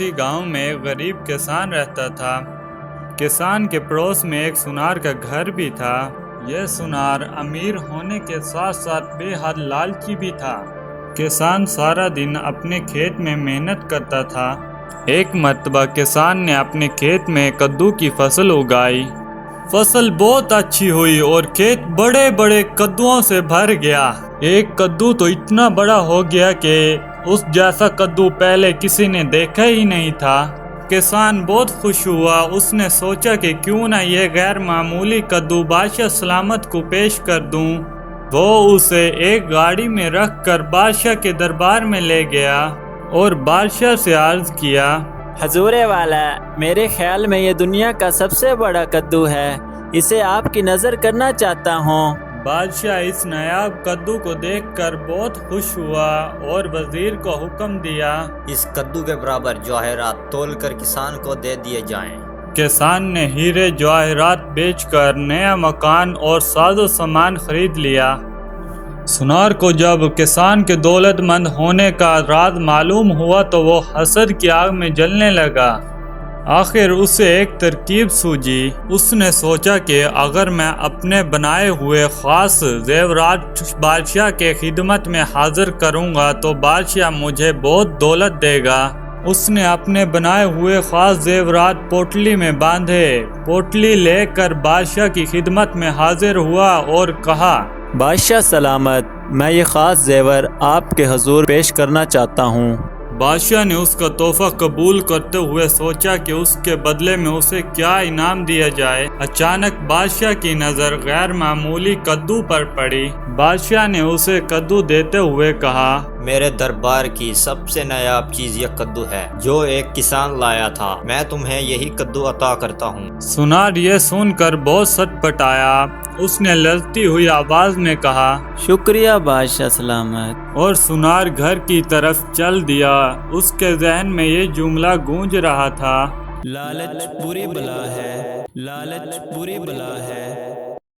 کسی گاؤں میں ایک غریب کسان رہتا تھا۔ کسان کے پڑوس میں ایک سونار کا گھر بھی تھا۔ یہ سونار امیر ہونے کے ساتھ ساتھ بے حد لالچی بھی تھا۔ کسان سارا دن اپنے کھیت میں محنت کرتا تھا۔ ایک مرتبہ کسان نے اپنے کھیت میں کدو کی فصل اگائی۔ فصل بہت اچھی ہوئی اور کھیت بڑے بڑے کدوؤں سے بھر گیا۔ ایک کدو تو اتنا بڑا ہو گیا کہ اس جیسا کدو پہلے کسی نے دیکھا ہی نہیں تھا۔ کسان بہت خوش ہوا۔ اس نے سوچا کہ کیوں نہ یہ غیر معمولی کدو بادشاہ سلامت کو پیش کر دوں۔ وہ اسے ایک گاڑی میں رکھ کر بادشاہ کے دربار میں لے گیا اور بادشاہ سے عرض کیا، حضور والا، میرے خیال میں یہ دنیا کا سب سے بڑا کدو ہے، اسے آپ کی نظر کرنا چاہتا ہوں۔ بادشاہ اس نایاب کدو کو دیکھ کر بہت خوش ہوا اور وزیر کو حکم دیا، اس کدو کے برابر جواہرات تول کر کسان کو دے دیے جائیں۔ کسان نے ہیرے جواہرات بیچ کر نیا مکان اور ساز و سامان خرید لیا۔ سونار کو جب کسان کے دولت مند ہونے کا راز معلوم ہوا تو وہ حسد کی آگ میں جلنے لگا۔ آخر اسے ایک ترکیب سوجھی۔ اس نے سوچا کہ اگر میں اپنے بنائے ہوئے خاص زیورات بادشاہ کے خدمت میں حاضر کروں گا تو بادشاہ مجھے بہت دولت دے گا۔ اس نے اپنے بنائے ہوئے خاص زیورات پوٹلی میں باندھے۔ پوٹلی لے کر بادشاہ کی خدمت میں حاضر ہوا اور کہا، بادشاہ سلامت، میں یہ خاص زیور آپ کے حضور پیش کرنا چاہتا ہوں۔ بادشاہ نے اس کا تحفہ قبول کرتے ہوئے سوچا کہ اس کے بدلے میں اسے کیا انعام دیا جائے۔ اچانک بادشاہ کی نظر غیر معمولی کدو پر پڑی۔ بادشاہ نے اسے کدو دیتے ہوئے کہا، میرے دربار کی سب سے نایاب چیز یہ کدو ہے جو ایک کسان لایا تھا، میں تمہیں یہی کدو عطا کرتا ہوں۔ سونار یہ سن کر بہت سٹ پٹایا۔ اس نے لرزتی ہوئی آواز میں کہا، شکریہ بادشاہ سلامت، اور سونار گھر کی طرف چل دیا۔ اس کے ذہن میں یہ جملہ گونج رہا تھا، لالچ بری بلا ہے، لالچ بری بلا ہے۔